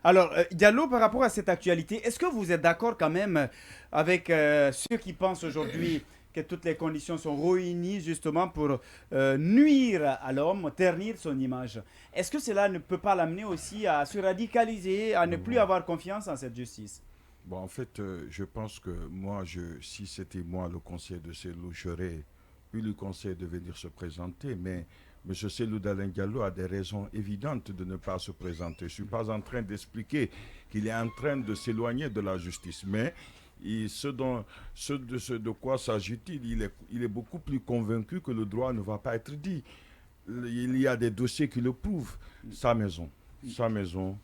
Alors, Diallo, par rapport à cette actualité, est-ce que vous êtes d'accord quand même avec ceux qui pensent aujourd'hui que toutes les conditions sont réunies justement pour nuire à l'homme, ternir son image? Est-ce que cela ne peut pas l'amener aussi à se radicaliser, à ne plus Bon, avoir confiance en cette justice? bon, en fait, je pense que moi, si c'était moi le conseiller de Cellou, j'aurais eu le conseil de venir se présenter, mais M. Cellou Dalein Diallo a des raisons évidentes de ne pas se présenter. Je ne suis pas en train d'expliquer qu'il est en train de s'éloigner de la justice, mais ce de quoi s'agit-il, il est beaucoup plus convaincu que le droit ne va pas être dit. Il y a des dossiers qui le prouvent. Sa maison, sa maison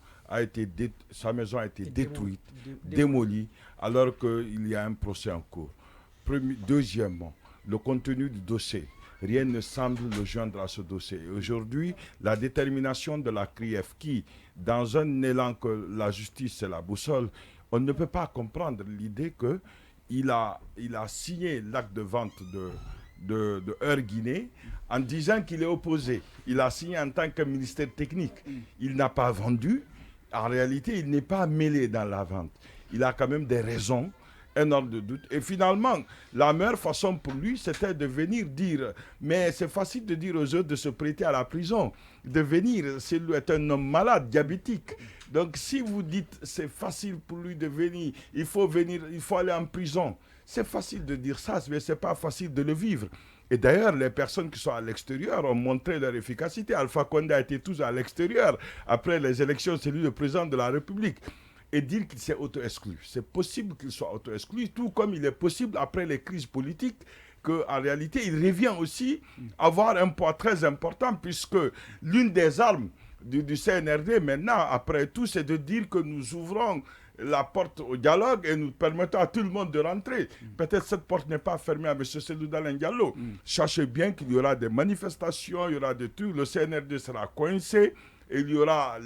sa maison a été détruite, Démoli. démolie, alors qu'il y a un procès en cours. Deuxièmement, le contenu du dossier. Rien ne semble le joindre à ce dossier. Aujourd'hui, la détermination de la CRIEF qui, dans un élan que la justice c'est la boussole, on ne peut pas comprendre l'idée qu'il a signé l'acte de vente de Heure Guinée en disant qu'il est opposé. Il a signé en tant que ministère technique. Il n'a pas vendu. En réalité, il n'est pas mêlé dans la vente. Il a quand même des raisons, un ordre de doute. Et finalement, la meilleure façon pour lui, c'était de venir dire, mais c'est facile de dire aux autres de se prêter à la prison, de venir, s'il est un homme malade, diabétique. Donc si vous dites, c'est facile pour lui de venir, il faut venir, il faut aller en prison. C'est facile de dire ça, mais ce n'est pas facile de le vivre. Et d'ailleurs, les personnes qui sont à l'extérieur ont montré leur efficacité. Alpha Condé a été tous à l'extérieur. Après les élections, c'est lui le président de la République. Et dire qu'il s'est auto-exclu. C'est possible qu'il soit auto-exclu, tout comme il est possible, après les crises politiques, qu'en réalité, il revient aussi avoir un poids très important, puisque l'une des armes du CNRD maintenant, après tout, c'est de dire que nous ouvrons la porte au dialogue et nous permettons à tout le monde de rentrer. Peut-être cette porte n'est pas fermée à M. Cellou Dalein Diallo. Sachez bien qu'il y aura des manifestations, il y aura des trucs, le CNRD sera coincé, et il y aura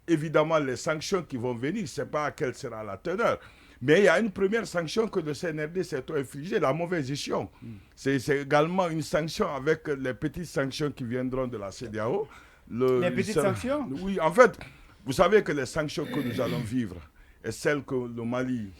évidemment les sanctions qui vont venir. Je ne sais pas quelle sera la teneur. Mais il y a une première sanction que le CNRD s'est infligée, la mauvaise gestion. C'est également une sanction avec les petites sanctions qui viendront de la CEDEAO. Les petites sanctions? Oui, en fait, vous savez que les sanctions que nous allons vivre et celles que le Mali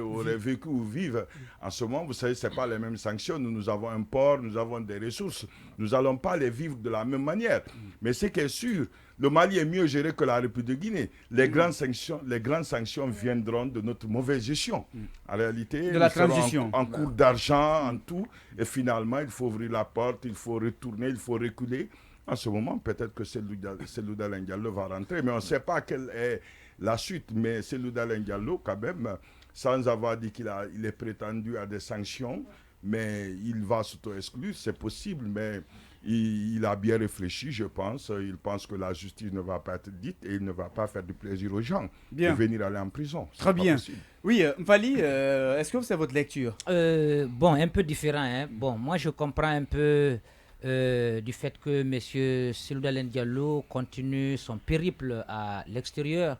aurait vécu ou vivent en ce moment, vous savez, ce n'est pas les mêmes sanctions. Nous avons un port, nous avons des ressources. Nous n'allons pas les vivre de la même manière. Mais ce qui est sûr, le Mali est mieux géré que la République de Guinée. Les grandes sanctions viendront de notre mauvaise gestion. En réalité, De nous la serons transition. en cours d'argent, en tout. Et finalement, il faut ouvrir la porte, il faut retourner, il faut reculer. En ce moment, peut-être que Cellou Dalein Diallo va rentrer, mais on ne sait pas quelle est la suite. Mais Cellou Dalein Diallo, quand même, sans avoir dit qu'il est prétendu à des sanctions, mais il va s'auto-exclure, c'est possible, mais il a bien réfléchi, je pense. Il pense que la justice ne va pas être dite et il ne va pas faire du plaisir aux gens de Bien. venir aller en prison. Très C'est pas bien. possible. Oui, Mfali, est-ce que c'est votre lecture? Bon, un peu différent. Hein. Bon, moi, je comprends un peu du fait que M. Cellou Dalein Diallo continue son périple à l'extérieur,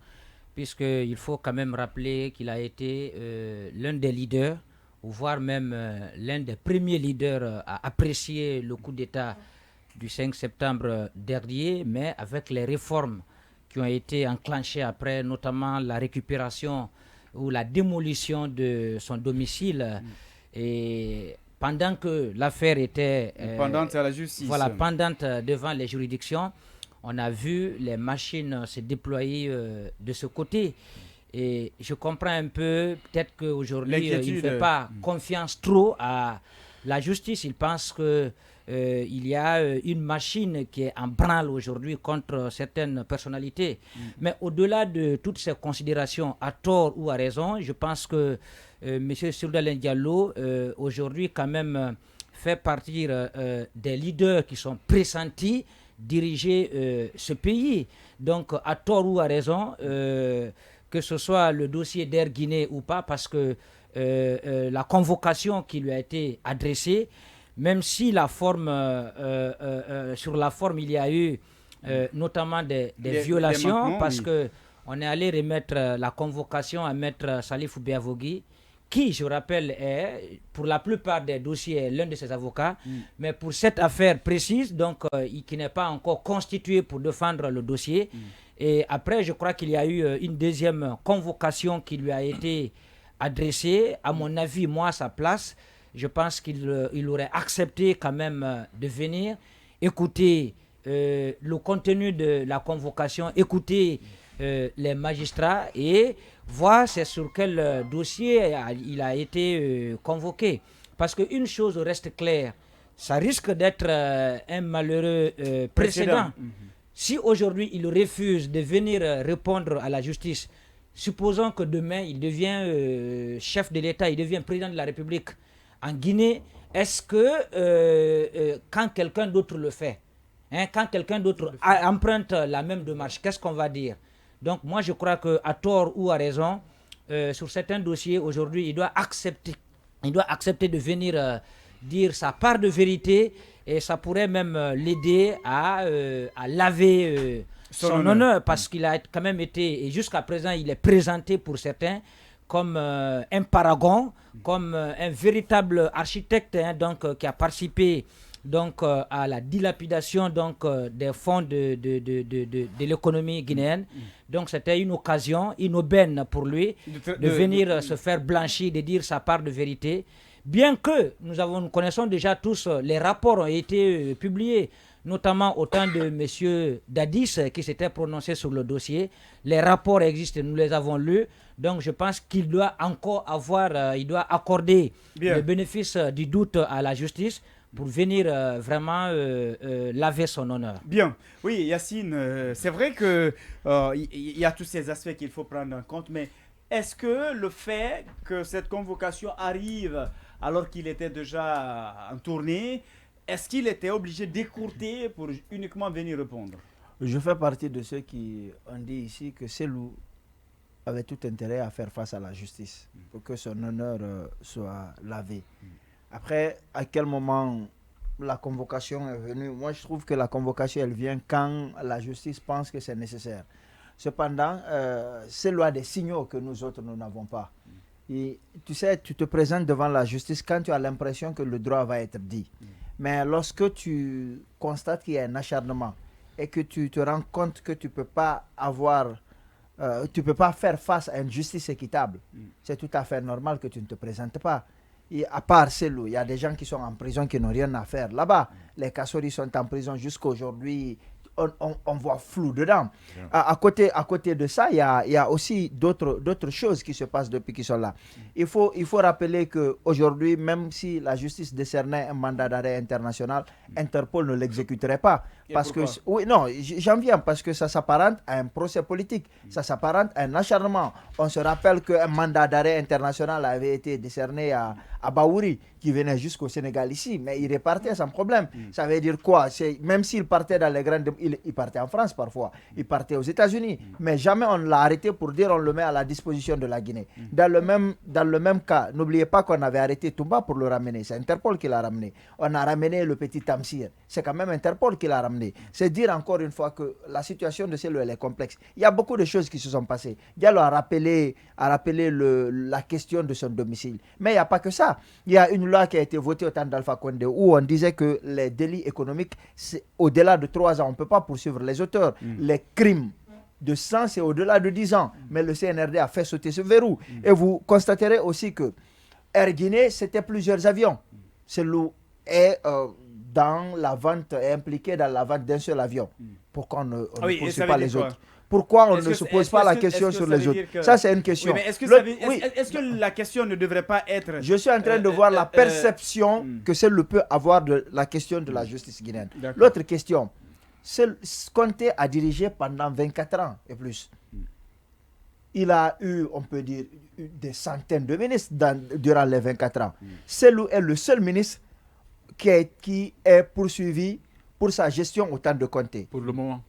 puisqu'il faut quand même rappeler qu'il a été l'un des leaders, ou voire même l'un des premiers leaders à apprécier le coup d'État du 5 septembre dernier, mais avec les réformes qui ont été enclenchées après, notamment la récupération ou la démolition de son domicile. Et pendant que l'affaire était Pendante à la justice. voilà, pendante devant les juridictions, on a vu les machines se déployer de ce côté. Et je comprends un peu, peut-être qu'aujourd'hui, il ne fait pas confiance trop à la justice. Il pense que il y a une machine qui est en branle aujourd'hui contre certaines personnalités. Mais au-delà de toutes ces considérations, à tort ou à raison, je pense que M. Cellou Dalein Diallo, aujourd'hui, quand même, fait partie des leaders qui sont pressentis diriger ce pays. Donc, à tort ou à raison, que ce soit le dossier d'Air Guinée ou pas, parce que la convocation qui lui a été adressée, même si la forme, sur la forme, il y a eu notamment des violations, parce qu'on est allé remettre la convocation à Maître Salif Oubiavogui, qui, je rappelle, est, pour la plupart des dossiers, l'un de ses avocats, mais pour cette affaire précise, donc qui n'est pas encore constituée pour défendre le dossier, Et après, je crois qu'il y a eu une deuxième convocation qui lui a été adressée. À mon avis, moi, à sa place, je pense qu'il aurait accepté quand même de venir, écouter le contenu de la convocation, écouter les magistrats et voir c'est sur quel dossier il a été convoqué. Parce qu'une chose reste claire, ça risque d'être un malheureux précédent. Si aujourd'hui il refuse de venir répondre à la justice, supposons que demain il devient chef de l'État, il devient président de la République en Guinée, est-ce que quand quelqu'un d'autre le fait, quand quelqu'un d'autre emprunte la même démarche, qu'est-ce qu'on va dire? Donc moi je crois qu'à tort ou à raison, sur certains dossiers aujourd'hui, il doit accepter de venir dire sa part de vérité, et ça pourrait même l'aider à laver son honneur, parce qu'il a quand même été, et jusqu'à présent il est présenté pour certains comme un paragon, comme un véritable architecte, donc, qui a participé donc, à la dilapidation donc, des fonds de l'économie guinéenne. Donc c'était une occasion, une aubaine pour lui de venir se faire blanchir, de dire sa part de vérité. Bien que nous connaissons déjà tous, les rapports ont été publiés, notamment au temps de M. Dadis qui s'était prononcé sur le dossier. Les rapports existent, nous les avons lus. Donc je pense qu'il doit encore il doit accorder le bénéfice du doute à la justice pour venir vraiment laver son honneur. Bien. Oui, Yacine, c'est vrai qu'il y a tous ces aspects qu'il faut prendre en compte, mais est-ce que le fait que cette convocation arrive alors qu'il était déjà en tournée, est-ce qu'il était obligé d'écourter pour uniquement venir répondre? Je fais partie de ceux qui ont dit ici que Cellou avait tout intérêt à faire face à la justice pour que son honneur soit lavé. Après, à quel moment la convocation est venue? Moi, je trouve que la convocation, elle vient quand la justice pense que c'est nécessaire. Cependant, Cellou a des signaux que nous autres, nous n'avons pas. Et, tu sais, tu te présentes devant la justice quand tu as l'impression que le droit va être dit. Mais lorsque tu constates qu'il y a un acharnement et que tu te rends compte que tu ne peux pas faire face à une justice équitable, c'est tout à fait normal que tu ne te présentes pas. Et à part Cellou, il y a des gens qui sont en prison qui n'ont rien à faire. Là-bas, les Kassoris sont en prison jusqu'à aujourd'hui. On voit flou dedans. À côté de ça, il y a aussi d'autres choses qui se passent depuis qu'ils sont là. Il faut rappeler qu'aujourd'hui, même si la justice décernait un mandat d'arrêt international, Interpol ne l'exécuterait pas. Parce que, oui, non, j'en viens parce que ça s'apparente à un procès politique, ça s'apparente à un acharnement. On se rappelle qu'un mandat d'arrêt international avait été décerné à Baouri, qui venait jusqu'au Sénégal ici, mais il repartait sans problème. Ça veut dire quoi? Même s'il partait dans les grandes... Il partait en France parfois, il partait aux États-Unis, mais jamais on l'a arrêté pour dire on le met à la disposition de la Guinée. Dans le même cas, n'oubliez pas qu'on avait arrêté Toumba pour le ramener, c'est Interpol qui l'a ramené. On a ramené le petit Tamsir, c'est quand même Interpol qui l'a ramené. C'est dire encore une fois que la situation de Cellou, elle est complexe. Il y a beaucoup de choses qui se sont passées. Diallo a rappelé la question de son domicile. Mais il n'y a pas que ça. Il y a une loi qui a été votée au temps d'Alpha Condé où on disait que les délits économiques, au-delà de 3 ans, on ne peut pas poursuivre les auteurs. Les crimes de sang, c'est au-delà de 10 ans. Mais le CNRD a fait sauter ce verrou. Et vous constaterez aussi que Air Guinée, c'était plusieurs avions. Cellou est impliqué dans la vente d'un seul avion. Pourquoi on ne poursuit pas les autres? Pourquoi on ne se pose pas la question sur les autres? Ça, c'est une question. Oui, mais est-ce que la question ne devrait pas être... Je suis en train de voir la perception que Cellou peut avoir de la question de la justice guinéenne. L'autre question, Conté a dirigé pendant 24 ans et plus. Il a eu, on peut dire, des centaines de ministres durant les 24 ans. Cellou est le seul ministre qui est poursuivi pour sa gestion au temps de Conté. Pour le moment.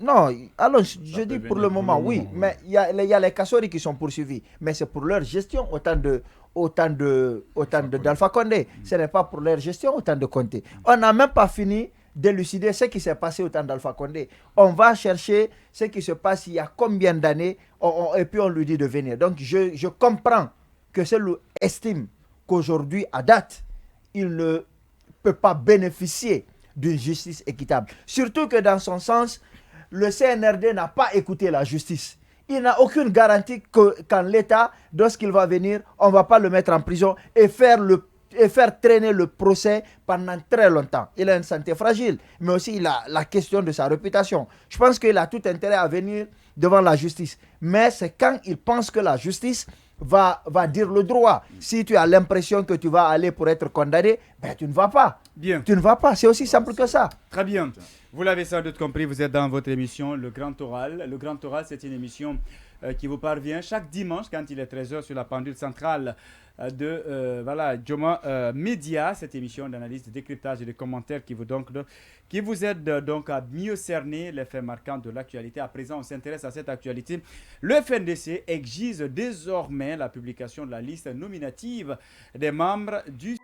Non, alors je dis pour le moment, oui, mais il y a les Kassoris qui sont poursuivis, mais c'est pour leur gestion au temps d'Alpha Condé. Ce n'est pas pour leur gestion au temps de Conté. On n'a même pas fini d'élucider ce qui s'est passé au temps d'Alpha Condé. On va chercher ce qui se passe il y a combien d'années et puis on lui dit de venir. Donc je comprends que Cellou estime qu'aujourd'hui, à date, il ne peut pas bénéficier d'une justice équitable. Surtout que dans son sens, le CNRD n'a pas écouté la justice. Il n'a aucune garantie qu'en l'État, lorsqu'il va venir, on ne va pas le mettre en prison et faire traîner le procès pendant très longtemps. Il a une santé fragile, mais aussi il a la question de sa réputation. Je pense qu'il a tout intérêt à venir devant la justice. Mais c'est quand il pense que la justice va dire le droit. Si tu as l'impression que tu vas aller pour être condamné, ben tu ne vas pas. Bien. Tu ne vas pas, c'est aussi simple que ça. Très bien. Vous l'avez sans doute compris, vous êtes dans votre émission Le Grand Oral. Le Grand Oral, c'est une émission qui vous parvient chaque dimanche quand il est 13h sur la pendule centrale de Joma Média, cette émission d'analyse, de décryptage et de commentaires qui vous aide donc à mieux cerner les faits marquants de l'actualité. À présent, on s'intéresse à cette actualité. Le FNDC exige désormais la publication de la liste nominative des membres du